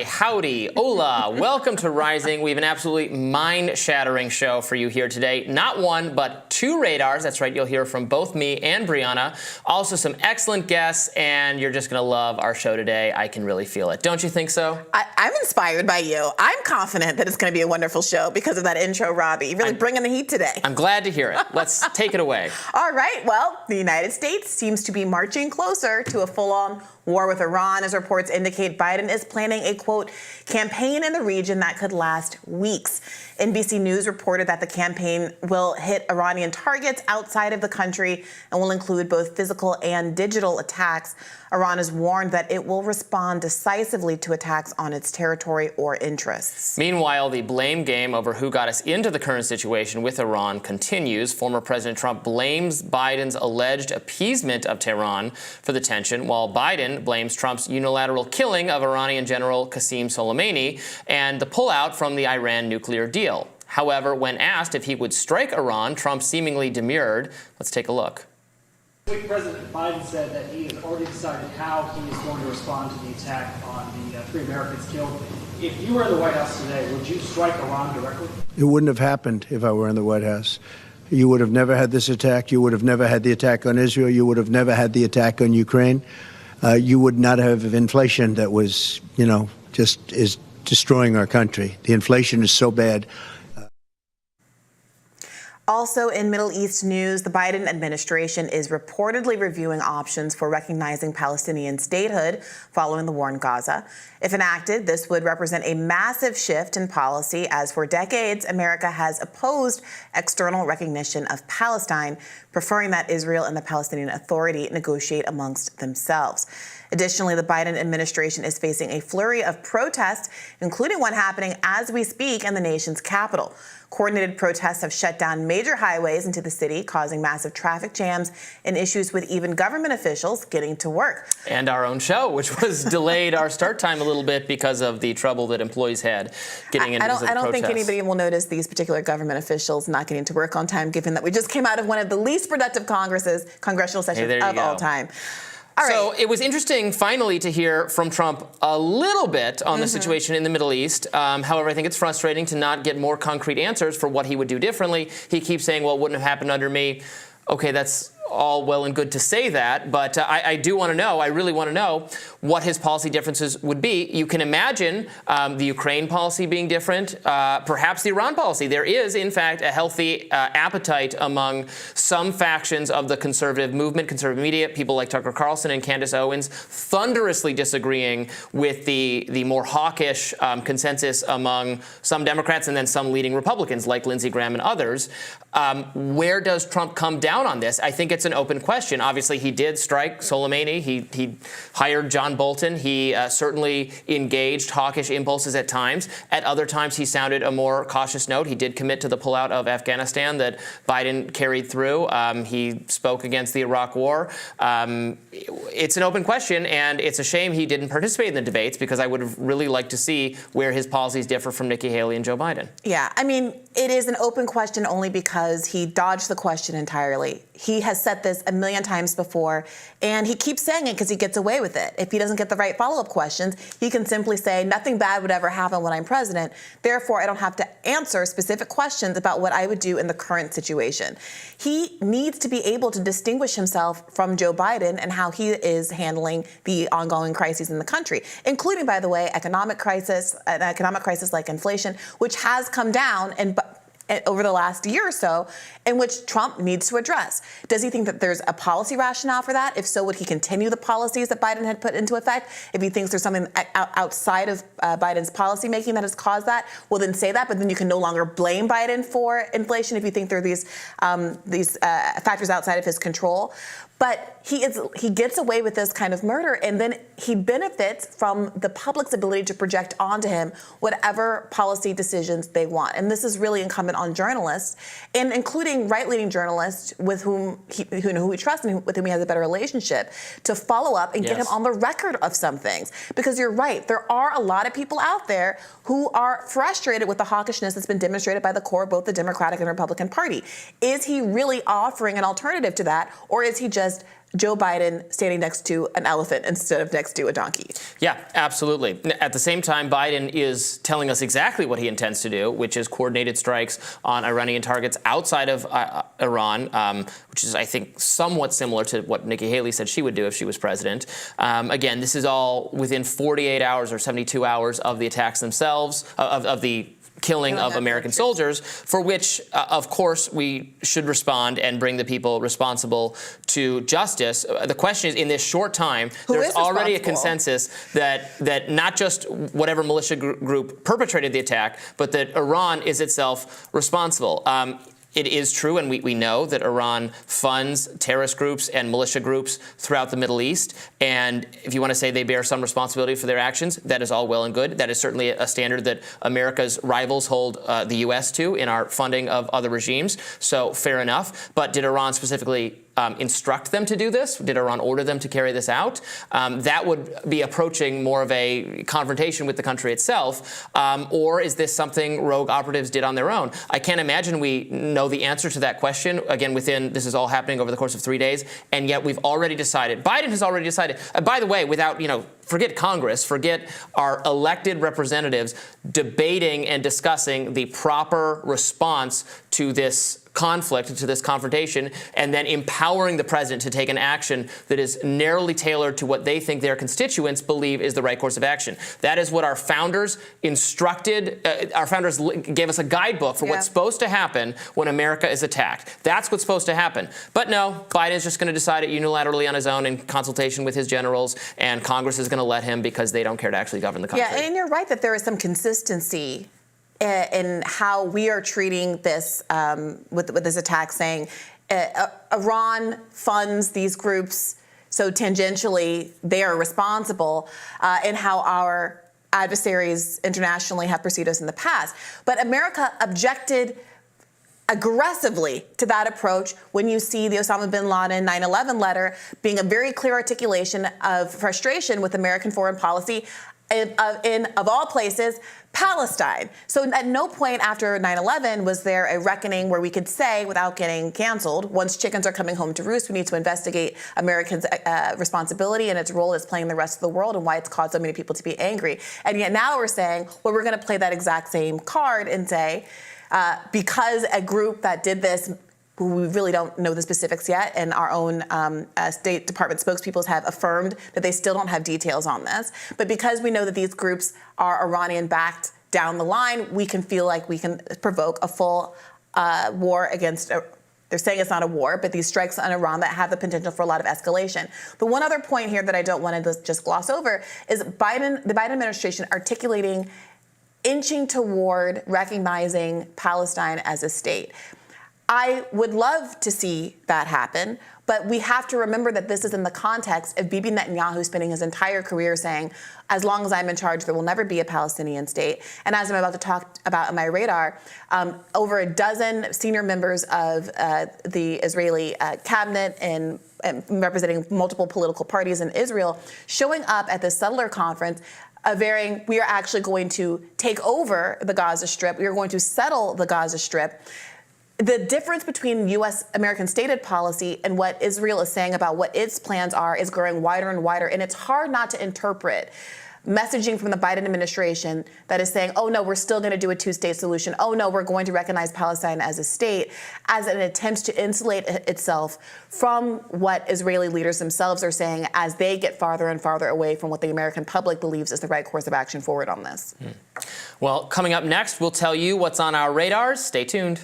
howdy, hola, welcome to Rising. We have an absolutely mind-shattering show for you here today. Not one, but two radars. That's right, you'll hear from both me and Brianna. Also some excellent guests, and you're just going to love our show today. I can really feel it. Don't you think so? I'm inspired by you. I'm confident that it's going to be a wonderful show because of that intro, Robbie. You're really bringing the heat today. I'm glad to hear it. Let's take it away. All right, well, the United States seems to be marching closer to a full-on war with Iran, as reports indicate Biden is planning a, quote, campaign in the region that could last weeks. NBC News reported that the campaign will hit Iranian targets outside of the country and will include both physical and digital attacks. Iran has warned that it will respond decisively to attacks on its territory or interests. Meanwhile, the blame game over who got us into the current situation with Iran continues. Former President Trump blames Biden's alleged appeasement of Tehran for the tension, while Biden blames Trump's unilateral killing of Iranian General Qasem Soleimani and the pullout from the Iran nuclear deal. However, when asked if he would strike Iran, Trump seemingly demurred. Let's take a look. This week, President Biden said that he has already decided how he is going to respond to the attack on the 3 Americans killed. If you were in the White House today, would you strike Iran directly? It wouldn't have happened if I were in the White House. You would have never had this attack. You would have never had the attack on Israel. You would have never had the attack on Ukraine. You would not have inflation that was, just is destroying our country. The inflation is so bad. Also in Middle East news, the Biden administration is reportedly reviewing options for recognizing Palestinian statehood following the war in Gaza. If enacted, this would represent a massive shift in policy, as for decades, America has opposed external recognition of Palestine, preferring that Israel and the Palestinian Authority negotiate amongst themselves. Additionally, the Biden administration is facing a flurry of protests, including one happening as we speak in the nation's capital. Coordinated protests have shut down major highways into the city, causing massive traffic jams and issues with even government officials getting to work. And our own show, which was delayed our start time a little bit because of the trouble that employees had getting into the protests. I don't think anybody will notice these particular government officials not getting to work on time, given that we just came out of one of the least productive congressional sessions of all time. So it was interesting, finally, to hear from Trump a little bit on the situation in the Middle East. However, I think it's frustrating to not get more concrete answers for what he would do differently. He keeps saying, well, it wouldn't have happened under me. Okay, that's all well and good to say that, but I do want to know, I really want to know what his policy differences would be. You can imagine the Ukraine policy being different, perhaps the Iran policy. There is, in fact, a healthy appetite among some factions of the conservative movement, conservative media, people like Tucker Carlson and Candace Owens, thunderously disagreeing with the more hawkish consensus among some Democrats and then some leading Republicans like Lindsey Graham and others. Where does Trump come down on this? I think it's an open question. Obviously, he did strike Soleimani. He hired John Bolton. He certainly engaged hawkish impulses at times. At other times, he sounded a more cautious note. He did commit to the pullout of Afghanistan that Biden carried through. He spoke against the Iraq War. It's an open question, and it's a shame he didn't participate in the debates, because I would have really liked to see where his policies differ from Nikki Haley and Joe Biden. Yeah, I mean, it is an open question only because he dodged the question entirely. He has said this a million times before, and he keeps saying it because he gets away with it. If he doesn't get the right follow-up questions, he can simply say, nothing bad would ever happen when I'm president. Therefore, I don't have to answer specific questions about what I would do in the current situation. He needs to be able to distinguish himself from Joe Biden and how he is handling the ongoing crises in the country, including, by the way, an economic crisis like inflation, which has come down and over the last year or so, in which Trump needs to address. Does he think that there's a policy rationale for that? If so, would he continue the policies that Biden had put into effect? If he thinks there's something outside of Biden's policymaking that has caused that, well, then say that, but then you can no longer blame Biden for inflation if you think there are these factors outside of his control. But he gets away with this kind of murder, and then he benefits from the public's ability to project onto him whatever policy decisions they want. And this is really incumbent on journalists, and including right-leaning journalists with whom he trusts and with whom he has a better relationship, to follow up and get him on the record of some things. Because you're right, there are a lot of people out there who are frustrated with the hawkishness that's been demonstrated by the core of both the Democratic and Republican Party. Is he really offering an alternative to that, or is he just Joe Biden standing next to an elephant instead of next to a donkey. Yeah, absolutely. At the same time, Biden is telling us exactly what he intends to do, which is coordinated strikes on Iranian targets outside of Iran, which is, I think, somewhat similar to what Nikki Haley said she would do if she was president. Again, this is all within 48 hours or 72 hours of the attacks themselves, of the killing of American soldiers, for which, of course, we should respond and bring the people responsible to justice. The question is, in this short time, there's already a consensus that not just whatever militia group perpetrated the attack, but that Iran is itself responsible. It is true, and we know that Iran funds terrorist groups and militia groups throughout the Middle East. And if you want to say they bear some responsibility for their actions, that is all well and good. That is certainly a standard that America's rivals hold the U.S. to in our funding of other regimes. So fair enough. But did Iran specifically instruct them to do this? Did Iran order them to carry this out? That would be approaching more of a confrontation with the country itself. Or is this something rogue operatives did on their own? I can't imagine we know the answer to that question. Again, this is all happening over the course of 3 days. And yet we've already decided, Biden has already decided, by the way, without, forget Congress, forget our elected representatives debating and discussing the proper response to this conflict, to this confrontation, and then empowering the president to take an action that is narrowly tailored to what they think their constituents believe is the right course of action. That is what our founders instructed. Our founders gave us a guidebook for what's supposed to happen when America is attacked. That's what's supposed to happen. But no, Biden is just going to decide it unilaterally on his own in consultation with his generals, and Congress is going to let him because they don't care to actually govern the country. Yeah, and you're right that there is some consistency in how we are treating this with this attack, saying Iran funds these groups, so tangentially they are responsible, in how our adversaries internationally have pursued us in the past. But America objected aggressively to that approach when you see the Osama bin Laden 9/11 letter being a very clear articulation of frustration with American foreign policy in of all places, Palestine. So at no point after 9/11 was there a reckoning where we could say, without getting canceled, once chickens are coming home to roost, we need to investigate Americans' responsibility and its role as playing the rest of the world and why it's caused so many people to be angry. And yet now we're saying, well, we're going to play that exact same card and say, because a group that did this, we really don't know the specifics yet, and our own State Department spokespeople have affirmed that they still don't have details on this. But because we know that these groups are Iranian-backed down the line, we can feel like we can provoke a full war against. They're saying it's not a war, but these strikes on Iran that have the potential for a lot of escalation. But one other point here that I don't want to just gloss over is the Biden administration articulating, inching toward recognizing Palestine as a state. I would love to see that happen, but we have to remember that this is in the context of Bibi Netanyahu spending his entire career saying, as long as I'm in charge, there will never be a Palestinian state. And as I'm about to talk about in my radar, over a dozen senior members of the Israeli cabinet and representing multiple political parties in Israel showing up at the settler conference, we are actually going to take over the Gaza Strip. We are going to settle the Gaza Strip. The difference between U.S. American stated policy and what Israel is saying about what its plans are is growing wider and wider. And it's hard not to interpret messaging from the Biden administration that is saying, oh, no, we're still going to do a two-state solution. Oh, no, we're going to recognize Palestine as a state, as an attempt to insulate itself from what Israeli leaders themselves are saying as they get farther and farther away from what the American public believes is the right course of action forward on this. Well, coming up next, we'll tell you what's on our radars. Stay tuned.